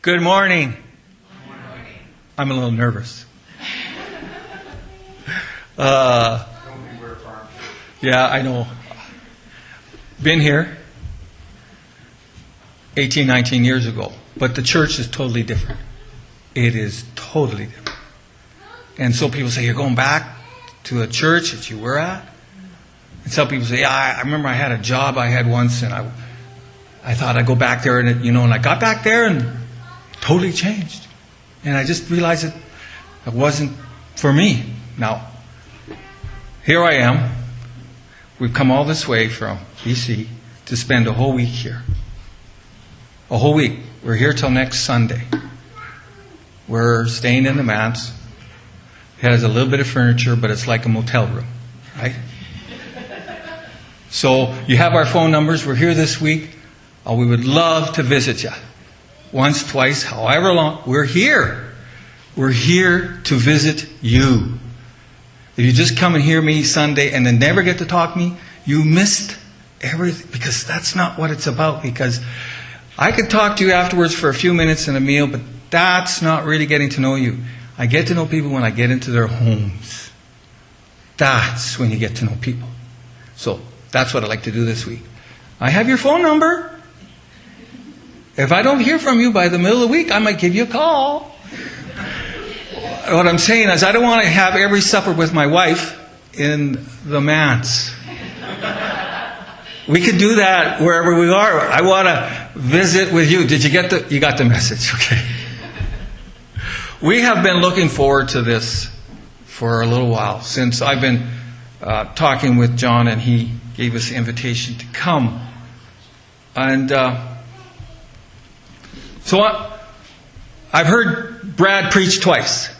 Good morning. I'm a little nervous. Yeah, I know. Been here 18, 19 years ago. But the church is totally different. It is totally different. And so people say, you're going back to a church that you were at? And some people say, yeah, I remember I had a job I had once, and I thought I'd go back there, and and I got back there and totally changed. And I just realized it wasn't for me. Now, here I am. We've come all this way from BC to spend a whole week here. A whole week. We're here till next Sunday. We're staying in the manse. It has a little bit of furniture, but it's like a motel room, right? So you have our phone numbers. We're here this week. We would love to visit you. Once, twice, however long. We're here. We're here to visit you. If you just come and hear me Sunday and then never get to talk to me, you missed everything. Because that's not what it's about. Because I could talk to you afterwards for a few minutes and a meal, but that's not really getting to know you. I get to know people when I get into their homes. That's when you get to know people. So that's what I'd like to do this week. I have your phone number. If I don't hear from you by the middle of the week, I might give you a call. What I'm saying is I don't want to have every supper with my wife in the manse. We could do that wherever we are. I want to visit with you. Did you get you got the message? Okay. We have been looking forward to this for a little while, since I've been talking with John and he gave us the invitation to come. And so I've heard Brad preach twice.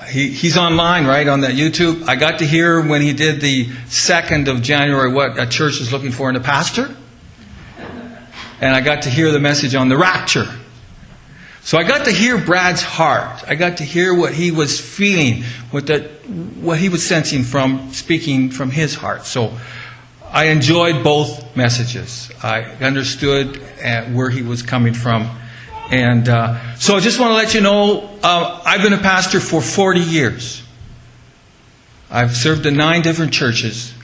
He's online, right, on that YouTube. I got to hear when he did the 2nd of January what a church is looking for in a pastor. And I got to hear the message on the rapture. So I got to hear Brad's heart. I got to hear what he was feeling, what he was sensing from speaking from his heart. So I enjoyed both messages. I understood where he was coming from. And so I just want to let you know, I've been a pastor for 40 years. I've served in 9 different churches,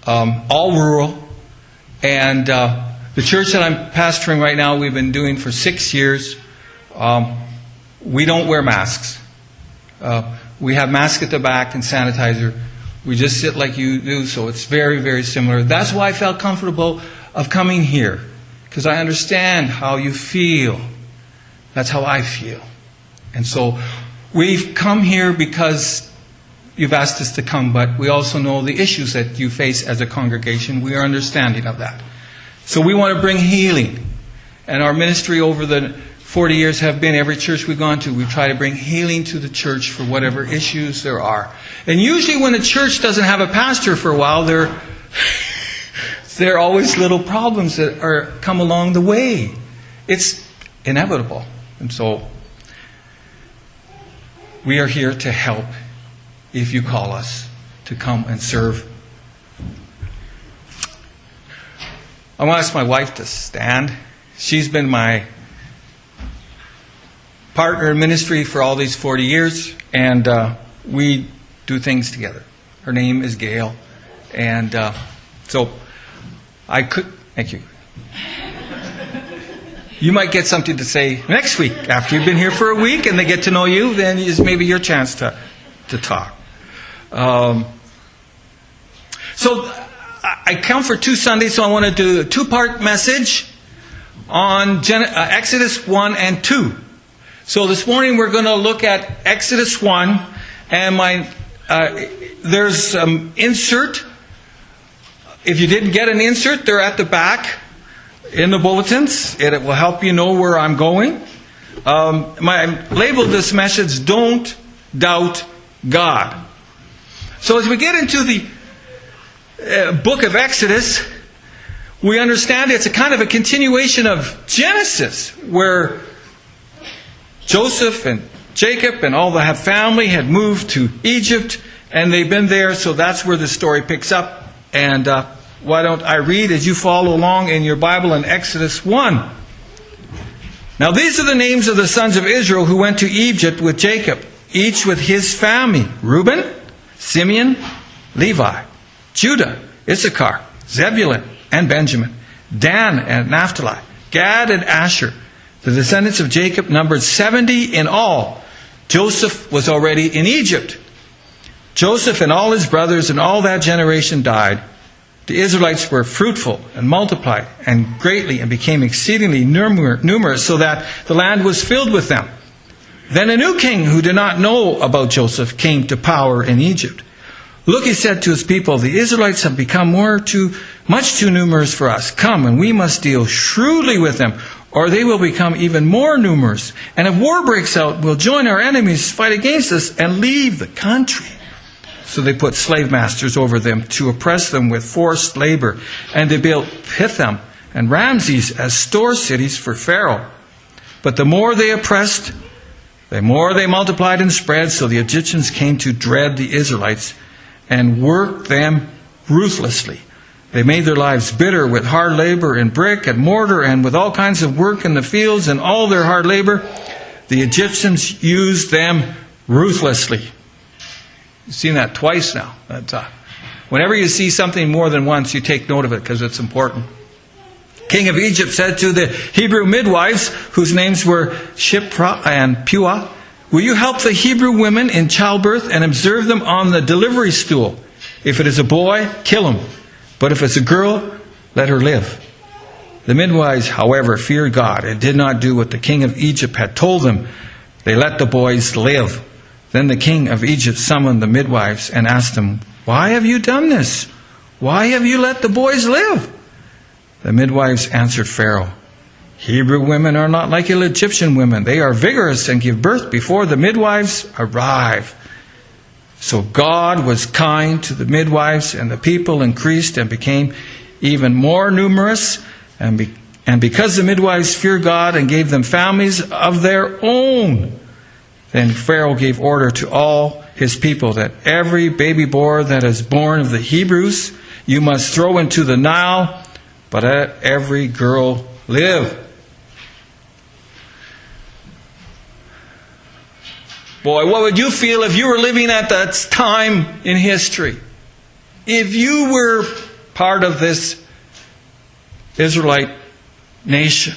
all rural. And the church that I'm pastoring right now, we've been doing for 6 years. We don't wear masks. We have masks at the back and sanitizer. We just sit like you do, so it's very, very similar. That's why I felt comfortable of coming here, because I understand how you feel. That's how I feel. And so we've come here because you've asked us to come, but we also know the issues that you face as a congregation. We are understanding of that. So we want to bring healing. And our ministry over the 40 years have been, every church we've gone to, we try to bring healing to the church for whatever issues there are. And usually when a church doesn't have a pastor for a while, there are always little problems that come along the way. It's inevitable. And so we are here to help if you call us to come and serve. I want to ask my wife to stand. She's been my partner in ministry for all these 40 years, and we do things together. Her name is Gail, and so I could... Thank you. You might get something to say next week. After you've been here for a week and they get to know you, then it's maybe your chance to talk. So I come for 2 Sundays, so I want to do a 2-part message on Exodus 1 and 2. So this morning we're going to look at Exodus 1, and there's insert. If you didn't get an insert, they're at the back in the bulletins. It will help you know where I'm going. I labeled this message, Don't Doubt God. So as we get into the book of Exodus, we understand it's a kind of a continuation of Genesis, where Joseph and Jacob and all the family had moved to Egypt, and they've been there, so that's where the story picks up. And why don't I read as you follow along in your Bible in Exodus 1. Now these are the names of the sons of Israel who went to Egypt with Jacob, each with his family: Reuben, Simeon, Levi, Judah, Issachar, Zebulun, and Benjamin, Dan and Naphtali, Gad and Asher. The descendants of Jacob numbered 70 in all. Joseph was already in Egypt. Joseph and all his brothers and all that generation died. The Israelites were fruitful and multiplied and greatly and became exceedingly numerous, so that the land was filled with them. Then a new king who did not know about Joseph came to power in Egypt. Look, he said to his people, the Israelites have become much too numerous for us. Come, and we must deal shrewdly with them, or they will become even more numerous. And if war breaks out, we'll join our enemies, fight against us, and leave the country. So they put slave masters over them to oppress them with forced labor. And they built Pithom and Ramses as store cities for Pharaoh. But the more they oppressed, the more they multiplied and spread. So the Egyptians came to dread the Israelites and worked them ruthlessly. They made their lives bitter with hard labor in brick and mortar and with all kinds of work in the fields and all their hard labor. The Egyptians used them ruthlessly. You've seen that twice now. Whenever you see something more than once, you take note of it because it's important. King of Egypt said to the Hebrew midwives, whose names were Shiphrah and Puah, will you help the Hebrew women in childbirth and observe them on the delivery stool? If it is a boy, kill him. But if it's a girl, let her live. The midwives, however, feared God and did not do what the king of Egypt had told them. They let the boys live. Then the king of Egypt summoned the midwives and asked them, why have you done this? Why have you let the boys live? The midwives answered Pharaoh, Hebrew women are not like Egyptian women. They are vigorous and give birth before the midwives arrive. So God was kind to the midwives, and the people increased and became even more numerous. And because the midwives feared God and gave them families of their own, then Pharaoh gave order to all his people that every baby boy that is born of the Hebrews you must throw into the Nile, but let every girl live. Boy, what would you feel if you were living at that time in history? If you were part of this Israelite nation?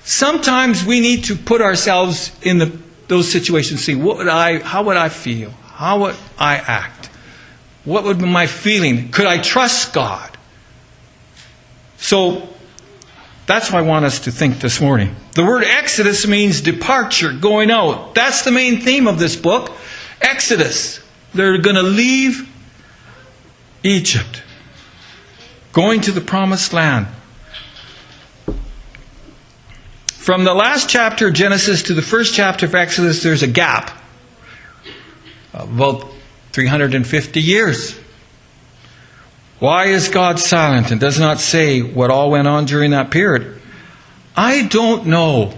Sometimes we need to put ourselves in those situations. See, how would I feel? How would I act? What would be my feeling? Could I trust God? So that's what I want us to think this morning. The word Exodus means departure, going out. That's the main theme of this book. Exodus. They're going to leave Egypt, going to the promised land. From the last chapter of Genesis to the first chapter of Exodus, there's a gap of about 350 years. Why is God silent and does not say what all went on during that period? I don't know.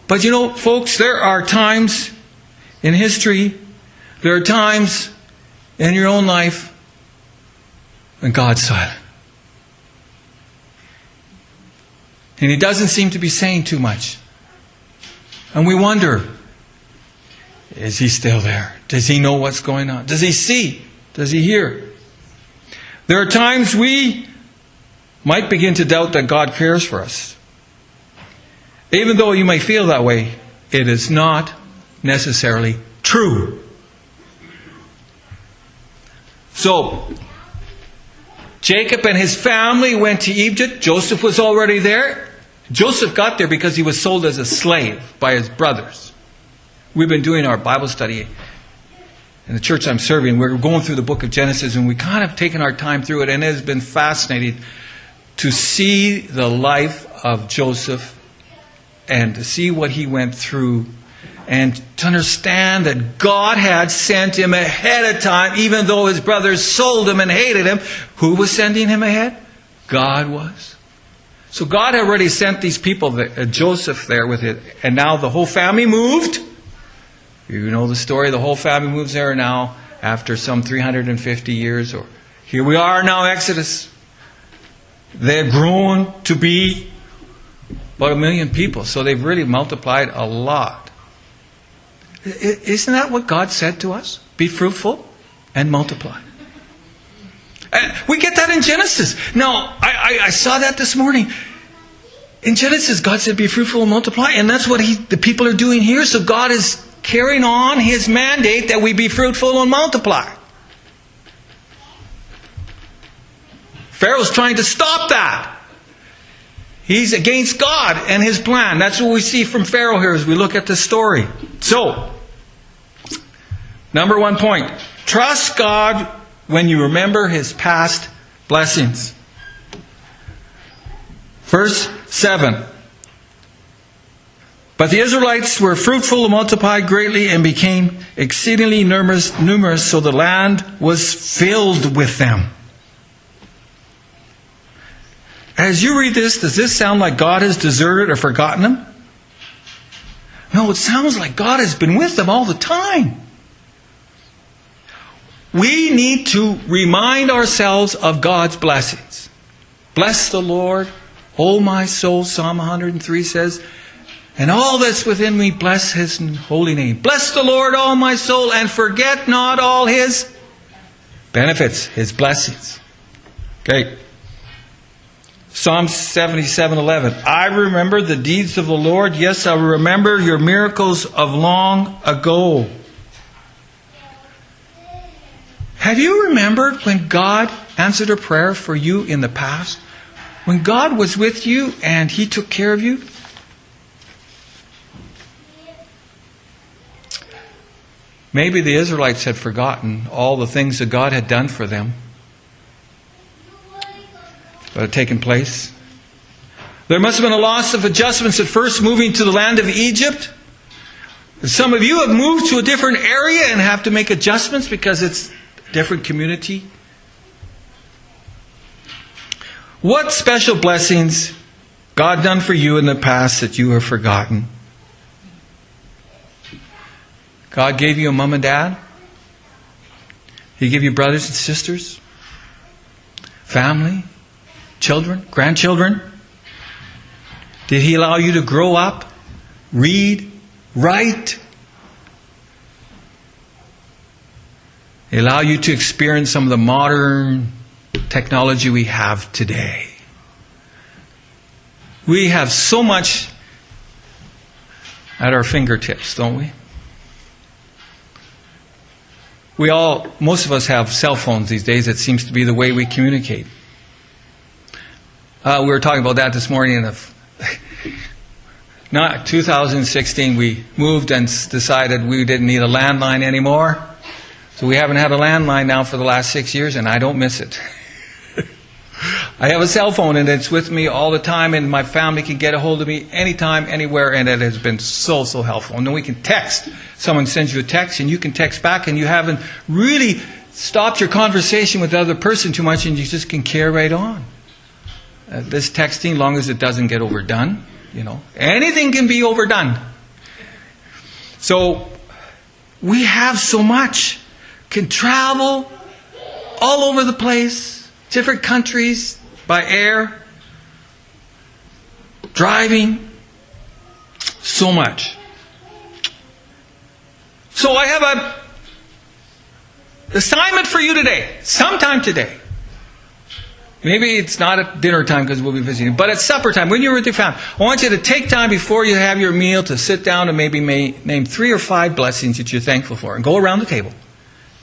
But you know, folks, there are times in history, there are times in your own life when God's silent. And He doesn't seem to be saying too much. And we wonder, is He still there? Does He know what's going on? Does He see? Does He hear? There are times we might begin to doubt that God cares for us. Even though you may feel that way, it is not necessarily true. So, Jacob and his family went to Egypt. Joseph was already there. Joseph got there because he was sold as a slave by his brothers. We've been doing our Bible study in the church I'm serving. We're going through the book of Genesis, and we kind of taken our time through it, and it has been fascinating to see the life of Joseph and to see what he went through and to understand that God had sent him ahead of time, even though his brothers sold him and hated him. Who was sending him ahead? God was. So God had already sent these people, Joseph there with it, and now the whole family moved. You know the story, the whole family moves there now after some 350 years. Or here we are now, Exodus. They're grown to be About 1 million people. So they've really multiplied a lot. Isn't that what God said to us? Be fruitful and multiply. We get that in Genesis. Now, I saw that this morning. In Genesis, God said, be fruitful and multiply. And that's what the people are doing here. So God is carrying on His mandate that we be fruitful and multiply. Pharaoh's trying to stop that. He's against God and His plan. That's what we see from Pharaoh here as we look at this story. So, number 1 point. Trust God when you remember His past blessings. Verse 7. But the Israelites were fruitful and multiplied greatly and became exceedingly numerous, so the land was filled with them. As you read this, does this sound like God has deserted or forgotten them? No, it sounds like God has been with them all the time. We need to remind ourselves of God's blessings. Bless the Lord, O my soul, Psalm 103 says, and all that's within me, bless His holy name. Bless the Lord, all my soul, and forget not all His benefits, His blessings. Okay. Psalm 77:11. I remember the deeds of the Lord. Yes, I remember your miracles of long ago. Have you remembered when God answered a prayer for you in the past? When God was with you and He took care of you? Maybe the Israelites had forgotten all the things that God had done for them that had taken place. There must have been a loss of adjustments at first moving to the land of Egypt. Some of you have moved to a different area and have to make adjustments because it's a different community. What special blessings God done for you in the past that you have forgotten? God gave you a mom and dad. He gave you brothers and sisters, family, children, grandchildren. Did He allow you to grow up, read, write? He allow you to experience some of the modern technology we have today. We have so much at our fingertips, don't we? Most of us have cell phones these days. It seems to be the way we communicate. We were talking about that this morning. Not 2016, we moved and decided we didn't need a landline anymore. So we haven't had a landline now for the last 6 years, and I don't miss it. I have a cell phone, and it's with me all the time, and my family can get a hold of me anytime, anywhere, and it has been so helpful. And then we can text. Someone sends you a text, and you can text back, and you haven't really stopped your conversation with the other person too much, and you just can carry right on. This texting, as long as it doesn't get overdone, anything can be overdone. So we have so much. Can travel all over the place, different countries, by air, driving, so much. So I have an assignment for you today, sometime today. Maybe it's not at dinner time because we'll be visiting, but at supper time, when you're with your family, I want you to take time before you have your meal to sit down and maybe name 3 or 5 blessings that you're thankful for, and go around the table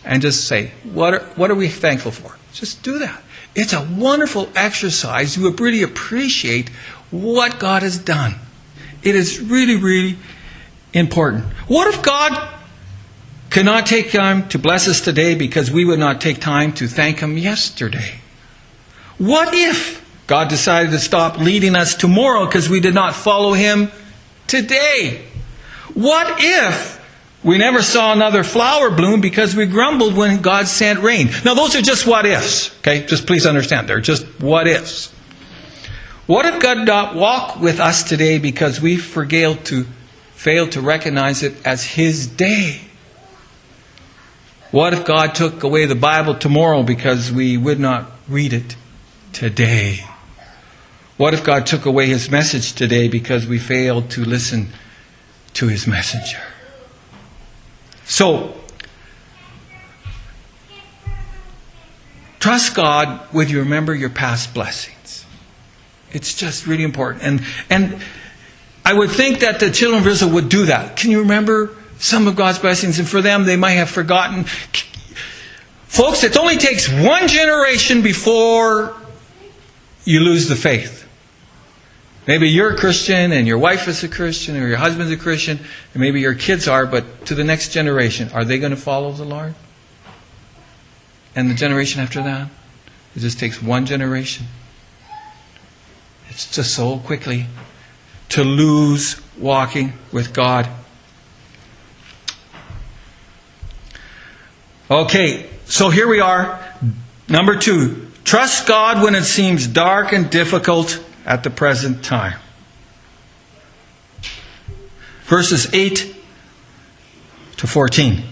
and just say, what are we thankful for? Just do that. It's a wonderful exercise. You would really appreciate what God has done. It is really, really important. What if God cannot take time to bless us today because we would not take time to thank Him yesterday? What if God decided to stop leading us tomorrow because we did not follow Him today? What if we never saw another flower bloom because we grumbled when God sent rain? Now those are just what ifs. Okay, just please understand, they're just what ifs. What if God did not walk with us today because we failed to recognize it as His day? What if God took away the Bible tomorrow because we would not read it today? What if God took away His message today because we failed to listen to His messenger? So, trust God when you remember your past blessings. It's just really important. And I would think that the children of Israel would do that. Can you remember some of God's blessings? And for them, they might have forgotten. Folks, it only takes one generation before you lose the faith. Maybe you're a Christian and your wife is a Christian or your husband's a Christian and maybe your kids are, but to the next generation, are they going to follow the Lord? And the generation after that? It just takes one generation. It's just so quickly to lose walking with God. Okay, so here we are. Number 2, trust God when it seems dark and difficult at the present time. Verses 8 to 14.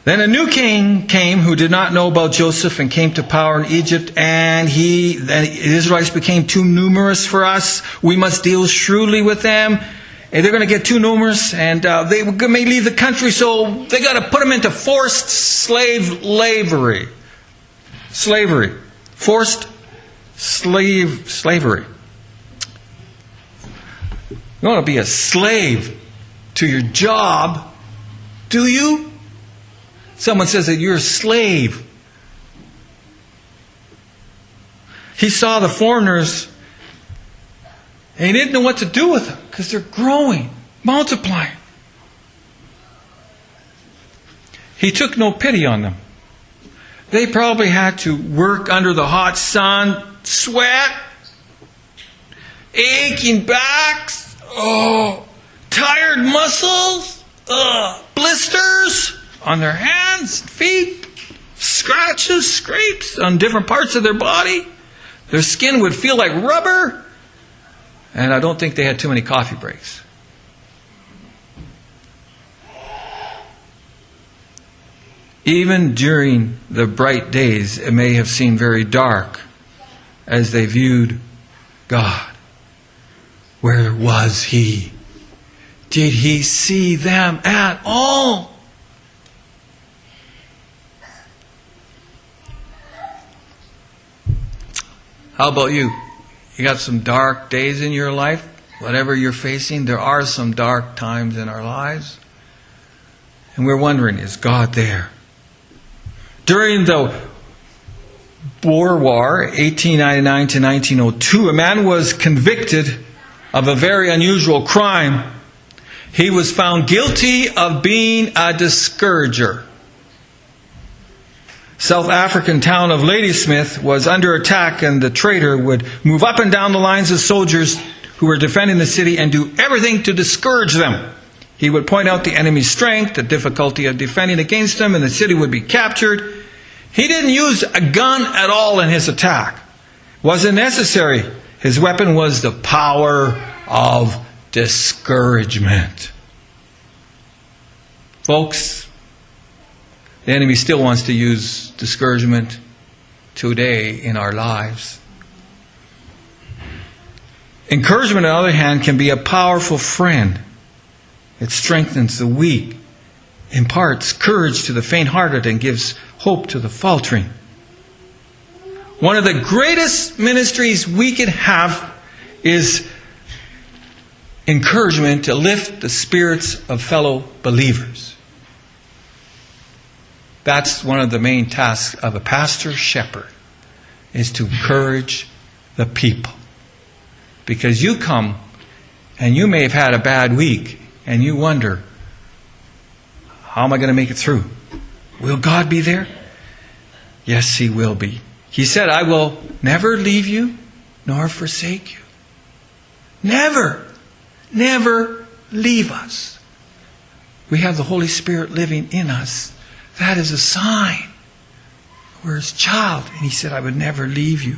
Then a new king came who did not know about Joseph and came to power in Egypt, and the Israelites became too numerous for us. We must deal shrewdly with them. And they're going to get too numerous, and they may leave the country, so they got to put them into forced slavery. Forced slavery. You don't want to be a slave to your job, do you? Someone says that you're a slave. He saw the foreigners and he didn't know what to do with them because they're growing, multiplying. He took no pity on them. They probably had to work under the hot sun, sweat, aching backs, tired muscles, blisters on their hands, feet, scratches, scrapes on different parts of their body. Their skin would feel like rubber. And I don't think they had too many coffee breaks. Even during the bright days, it may have seemed very dark as they viewed God. Where was He? Did He see them at all? How about you? You got some dark days in your life? Whatever you're facing, there are some dark times in our lives. And we're wondering, is God there? During the Boer War, 1899 to 1902, a man was convicted of a very unusual crime. He was found guilty of being a discourager. South African town of Ladysmith was under attack, and the traitor would move up and down the lines of soldiers who were defending the city and do everything to discourage them. He would point out the enemy's strength, the difficulty of defending against them, and the city would be captured. He didn't use a gun at all in his attack. It wasn't necessary. His weapon was the power of discouragement. Folks, the enemy still wants to use discouragement today in our lives. Encouragement, on the other hand, can be a powerful friend. It strengthens the weak, imparts courage to the faint-hearted, and gives hope to the faltering. One of the greatest ministries we can have is encouragement to lift the spirits of fellow believers. That's one of the main tasks of a pastor shepherd, is to encourage the people. Because you come and you may have had a bad week and you wonder, how am I going to make it through? Will God be there? Yes, He will be. He said, I will never leave you nor forsake you. Never leave us. We have the Holy Spirit living in us. That is a sign. We're His child. And He said, I would never leave you.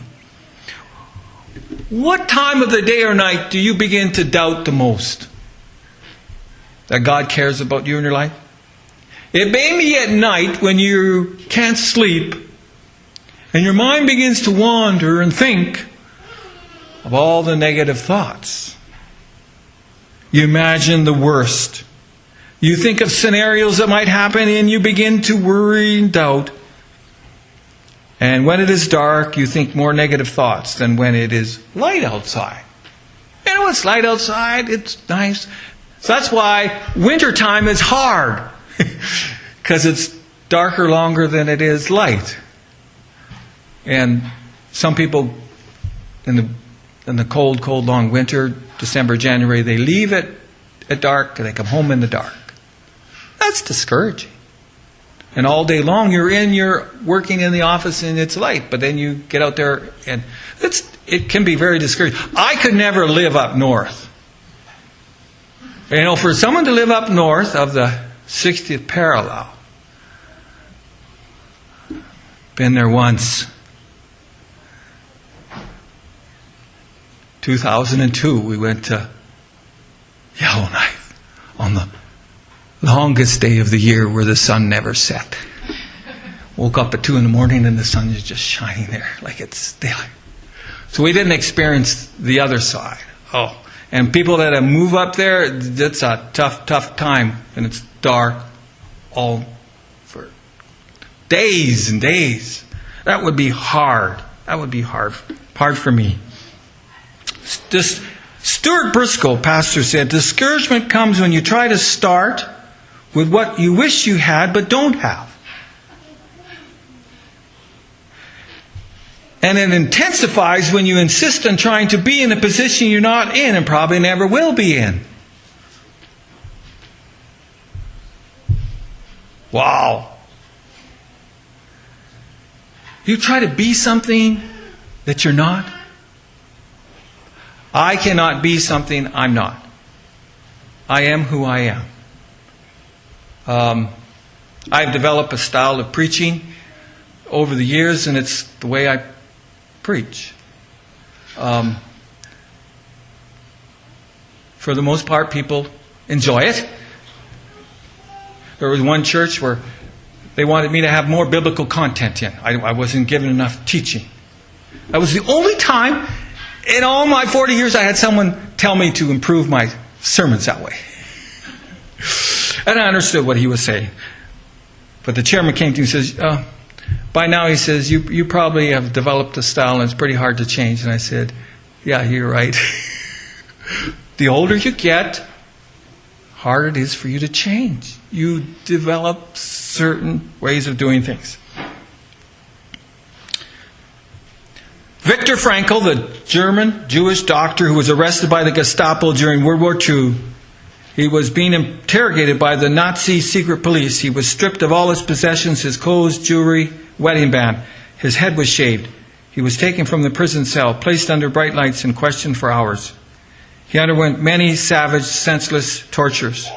What time of the day or night do you begin to doubt the most that God cares about you in your life? It may be at night when you can't sleep and your mind begins to wander and think, of all the negative thoughts. You imagine the worst. You think of scenarios that might happen and you begin to worry and doubt. And when it is dark, you think more negative thoughts than when it is light outside. You know, it's light outside, it's nice. So that's why wintertime is hard. Because it's darker longer than it is light. And some people in the cold, long winter, December, January, they leave it at dark and they come home in the dark. That's discouraging. And all day long you're working in the office and it's light, but then you get out there and it can be very discouraging. I could never live up north. You know, for someone to live up north of the 60th parallel, been there once. 2002, we went to Yellowknife on the longest day of the year where the sun never set. Woke up at 2 a.m. and the sun is just shining there like it's daylight. So we didn't experience the other side. Oh, and people that have moved up there, it's a tough time, and it's dark all for days and days. That would be hard. That would be hard for me. This Stuart Briscoe, pastor, said, discouragement comes when you try to start with what you wish you had but don't have. And it intensifies when you insist on trying to be in a position you're not in and probably never will be in. Wow. You try to be something that you're not. I cannot be something I'm not. I am who I am. I've developed a style of preaching over the years, and it's the way I preach. For the most part, people enjoy it. There was one church where they wanted me to have more biblical content in. I wasn't given enough teaching. That was the only time in all my 40 years I had someone tell me to improve my sermons that way. And I understood what he was saying. But the chairman came to me and says, by now, he says, you probably have developed a style and it's pretty hard to change. And I said, yeah, you're right. The older you get, harder it is for you to change. You develop certain ways of doing things. Viktor Frankl, the German Jewish doctor who was arrested by the Gestapo during World War II, he was being interrogated by the Nazi secret police. He was stripped of all his possessions, his clothes, jewelry, wedding band. His head was shaved. He was taken from the prison cell, placed under bright lights, and questioned for hours. He underwent many savage, senseless tortures.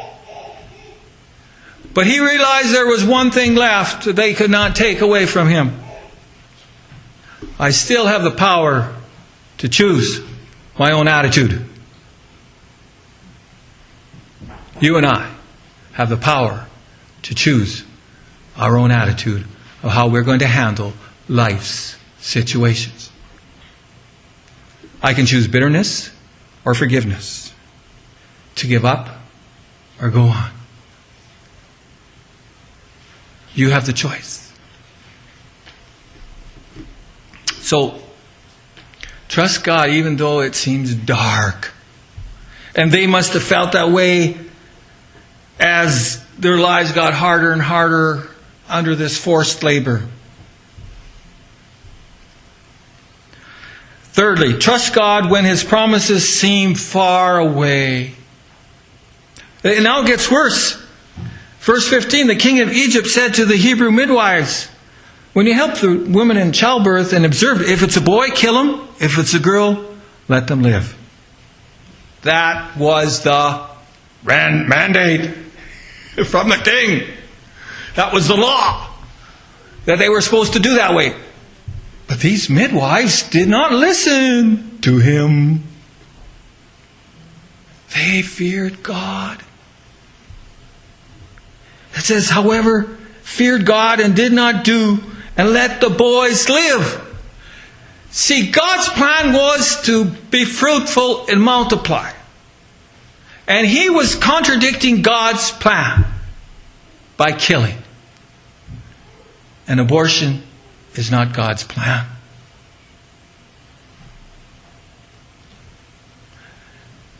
But he realized there was one thing left that they could not take away from him. I still have the power to choose my own attitude. You and I have the power to choose our own attitude of how we're going to handle life's situations. I can choose bitterness or forgiveness, to give up or go on. You have the choice. So, trust God even though it seems dark. And they must have felt that way as their lives got harder and harder under this forced labor. Thirdly, trust God when His promises seem far away. And now it gets worse. Verse 15, the king of Egypt said to the Hebrew midwives, when you help the women in childbirth and observe, if it's a boy, kill him. If it's a girl, let them live. That was the mandate from the king. That was the law. That they were supposed to do that way. But these midwives did not listen to him. They feared God. It says, however, feared God and did not do and let the boys live. See, God's plan was to be fruitful and multiply. And he was contradicting God's plan by killing. And abortion is not God's plan.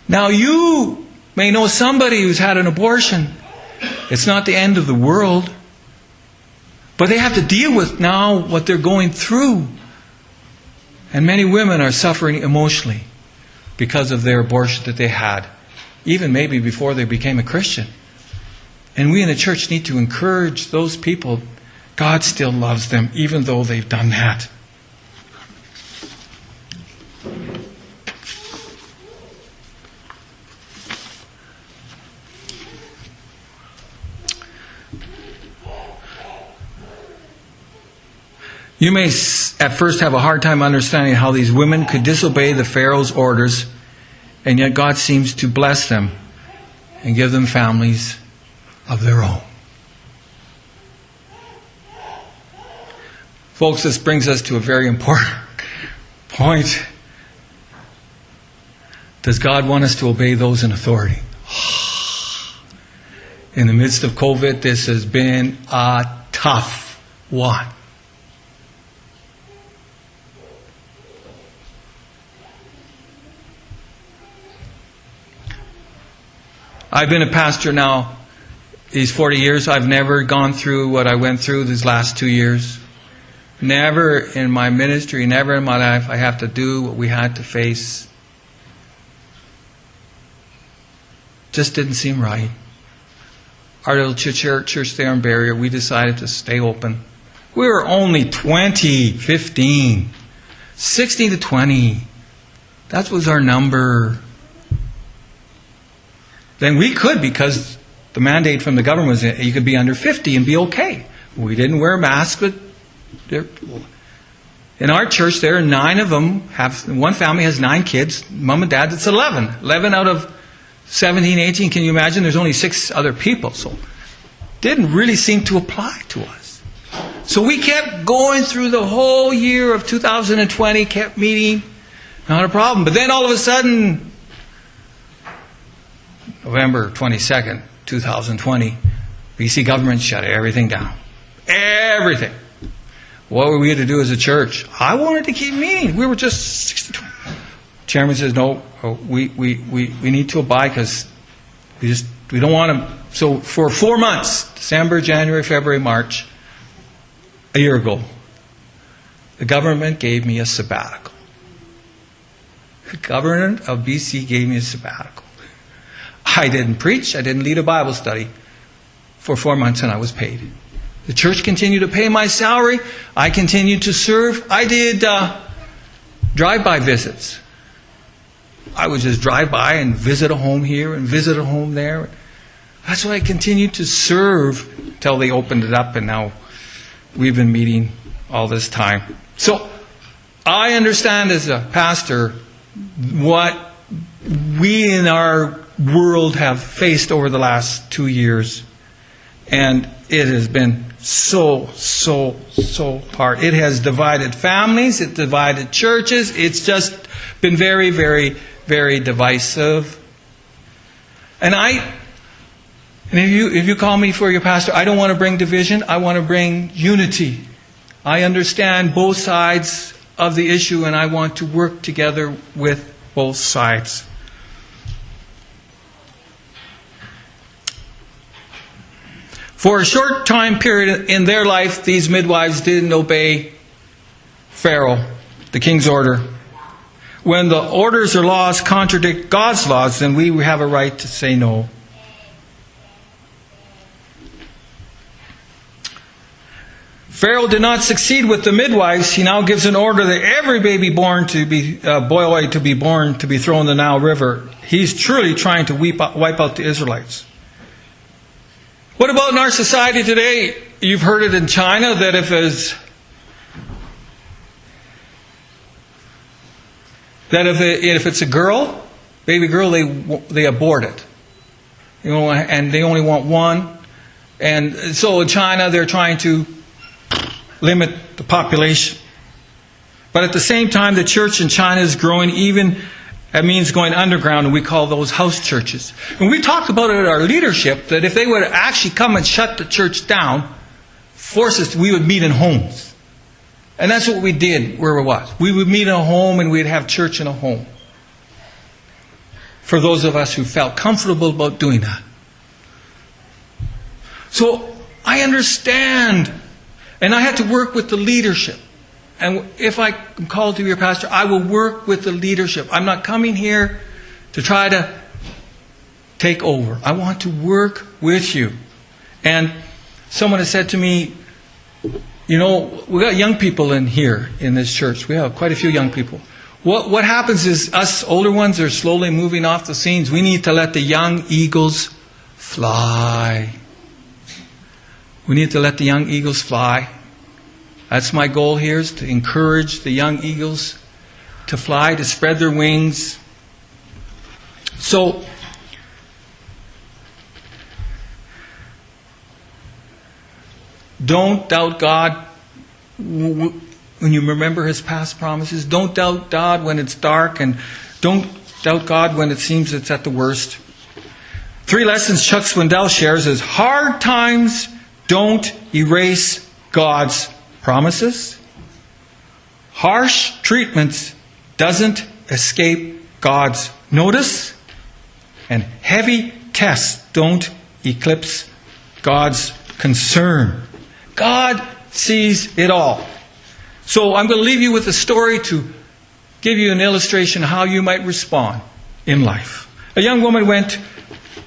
Now you may know somebody who's had an abortion. It's not the end of the world. But they have to deal with now what they're going through. And many women are suffering emotionally because of their abortion that they had, even maybe before they became a Christian. And we in the church need to encourage those people. God still loves them, even though they've done that. You may at first have a hard time understanding how these women could disobey the Pharaoh's orders, and yet God seems to bless them and give them families of their own. Folks, this brings us to a very important point. Does God want us to obey those in authority? In the midst of COVID, this has been a tough one. I've been a pastor now these 40 years. I've never gone through what I went through these last 2 years. Never in my ministry, never in my life, I have to do what we had to face. Just didn't seem right. Our little church there in Barrier, we decided to stay open. We were only 15, 16 to 20. That was our number. Then we could, because the mandate from the government was you could be under 50 and be okay. We didn't wear masks, but in our church there are 9 of them. One family has 9 kids. Mom and dad, it's 11. 11 out of 17, 18. Can you imagine? There's only 6 other people. So it didn't really seem to apply to us. So we kept going through the whole year of 2020, kept meeting. Not a problem. But then all of a sudden, November 22nd, 2020, BC government shut everything down. Everything. What were we going to do as a church? I wanted to keep meeting. We were just 62. Chairman says, no, we need to abide because we don't want to. So for 4 months, December, January, February, March, a year ago, the government gave me a sabbatical. The government of BC gave me a sabbatical. I didn't preach. I didn't lead a Bible study for 4 months, and I was paid. The church continued to pay my salary. I continued to serve. I did drive-by visits. I would just drive by and visit a home here and visit a home there. That's why I continued to serve until they opened it up, and now we've been meeting all this time. So I understand as a pastor what we in our world have faced over the last 2 years, and it has been so hard. It has divided families, it divided churches, it's just been very, very, very divisive. And if you call me for your pastor, I don't want to bring division, I want to bring unity. I understand both sides of the issue, and I want to work together with both sides. For a short time period in their life, these midwives didn't obey Pharaoh, the king's order. When the orders or laws contradict God's laws, then we have a right to say no. Pharaoh did not succeed with the midwives. He now gives an order that every baby born to be boy to be born to be thrown in the Nile River. He's truly trying to wipe out the Israelites. What about in our society today? You've heard it in China that if it's a girl, baby girl, they abort it. And they only want one. And so in China they're trying to limit the population. But at the same time, the church in China is growing. Even that means going underground, and we call those house churches. And we talked about it at our leadership, that if they would actually come and shut the church down, force us, we would meet in homes. And that's what we did where we was. We would meet in a home, and we'd have church in a home. For those of us who felt comfortable about doing that. So I understand. And I had to work with the leadership. And if I am called to be your pastor, I will work with the leadership. I'm not coming here to try to take over. I want to work with you. And someone has said to me, you know, we got young people in here in this church. We have quite a few young people. What happens is us older ones are slowly moving off the scenes. We need to let the young eagles fly. We need to let the young eagles fly. That's my goal here, is to encourage the young eagles to fly, to spread their wings. So, don't doubt God when you remember His past promises. Don't doubt God when it's dark, and don't doubt God when it seems it's at the worst. 3 lessons Chuck Swindoll shares is: hard times don't erase God's promises. Harsh treatments doesn't escape God's notice. And heavy tests don't eclipse God's concern. God sees it all. So I'm going to leave you with a story to give you an illustration of how you might respond in life. A young woman went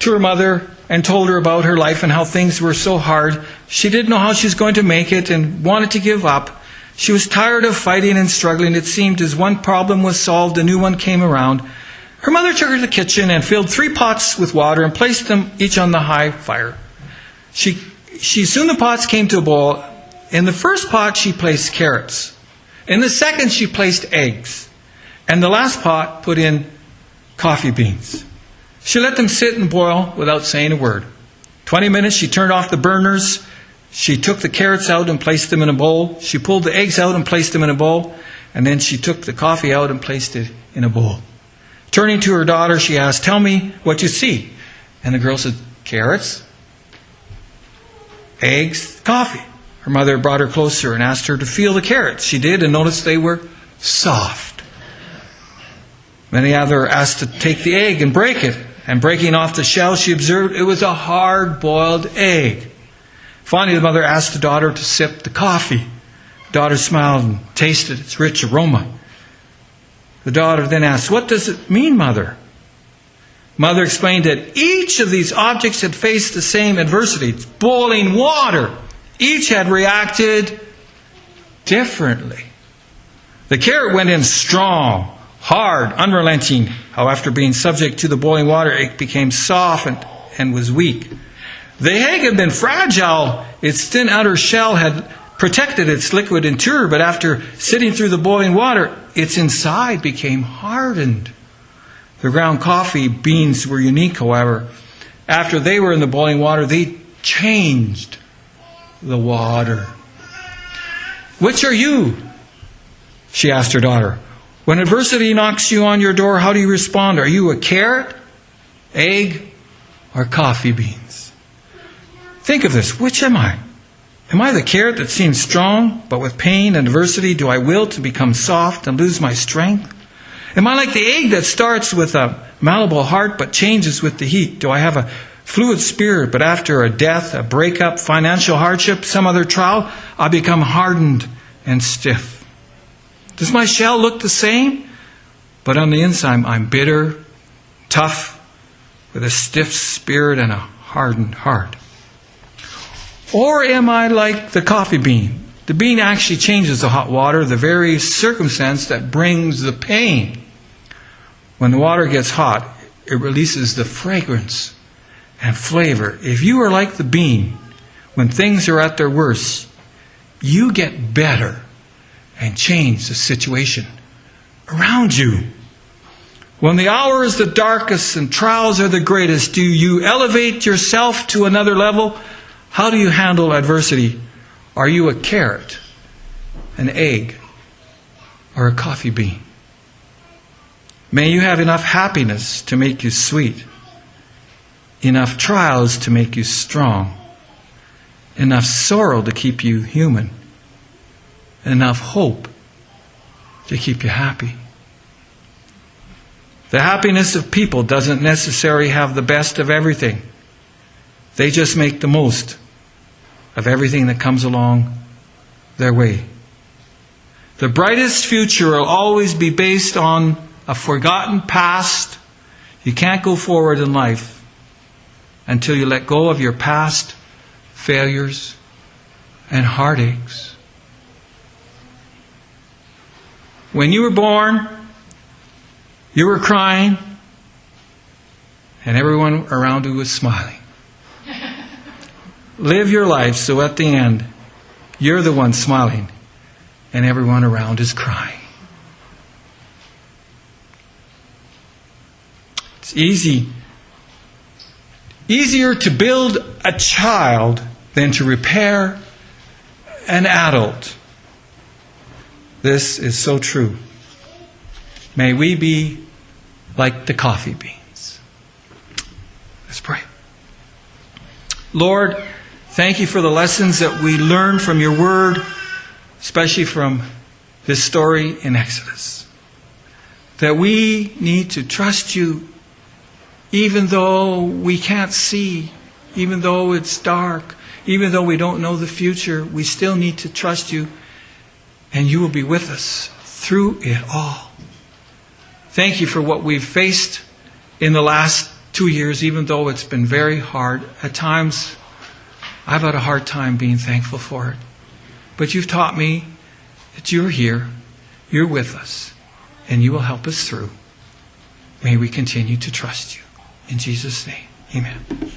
to her mother and told her about her life and how things were so hard. She didn't know how she was going to make it and wanted to give up. She was tired of fighting and struggling. It seemed as one problem was solved, a new one came around. Her mother took her to the kitchen and filled 3 pots with water and placed them each on the high fire. Soon the pots came to a boil. In the first pot, she placed carrots. In the second, she placed eggs. And the last pot put in coffee beans. She let them sit and boil without saying a word. 20 minutes, she turned off the burners. She took the carrots out and placed them in a bowl. She pulled the eggs out and placed them in a bowl. And then she took the coffee out and placed it in a bowl. Turning to her daughter, she asked, "Tell me what you see." And the girl said, "Carrots, eggs, coffee." Her mother brought her closer and asked her to feel the carrots. She did and noticed they were soft. Many other asked to take the egg and break it. And breaking off the shell, she observed it was a hard-boiled egg. Finally, the mother asked the daughter to sip the coffee. The daughter smiled and tasted its rich aroma. The daughter then asked, "What does it mean, Mother?" Mother explained that each of these objects had faced the same adversity. It's boiling water. Each had reacted differently. The carrot went in strong, hard, unrelenting. How after being subject to the boiling water, it became soft and was weak. The egg had been fragile. Its thin outer shell had protected its liquid interior, but after sitting through the boiling water, its inside became hardened. The ground coffee beans were unique, however. After they were in the boiling water, they changed the water. "Which are you?" she asked her daughter. "When adversity knocks you on your door, how do you respond? Are you a carrot, egg, or coffee beans?" Think of this. Which am I? Am I the carrot that seems strong, but with pain and adversity do I will to become soft and lose my strength? Am I like the egg that starts with a malleable heart but changes with the heat? Do I have a fluid spirit, but after a death, a breakup, financial hardship, some other trial, I become hardened and stiff? Does my shell look the same? But on the inside, I'm bitter, tough, with a stiff spirit and a hardened heart. Or am I like the coffee bean? The bean actually changes the hot water, the very circumstance that brings the pain. When the water gets hot, it releases the fragrance and flavor. If you are like the bean, when things are at their worst, you get better and change the situation around you. When the hour is the darkest and trials are the greatest, do you elevate yourself to another level? How do you handle adversity? Are you a carrot, an egg, or a coffee bean. May you have enough happiness to make you sweet, enough trials to make you strong, enough sorrow to keep you human, enough hope to keep you happy. The happiness of people doesn't necessarily have the best of everything. They just make the most of everything that comes along their way. The brightest future will always be based on a forgotten past. You can't go forward in life until you let go of your past failures and heartaches. When you were born, you were crying, and everyone around you was smiling. Live your life so at the end, you're the one smiling, and everyone around is crying. It's easier to build a child than to repair an adult. This is so true. May we be like the coffee beans. Let's pray. Lord, thank you for the lessons that we learn from your word, especially from this story in Exodus. That we need to trust you even though we can't see, even though it's dark, even though we don't know the future, we still need to trust you, and you will be with us through it all. Thank you for what we've faced in the last 2 years, even though it's been very hard. At times, I've had a hard time being thankful for it. But you've taught me that you're here, you're with us, and you will help us through. May we continue to trust you. In Jesus' name, amen.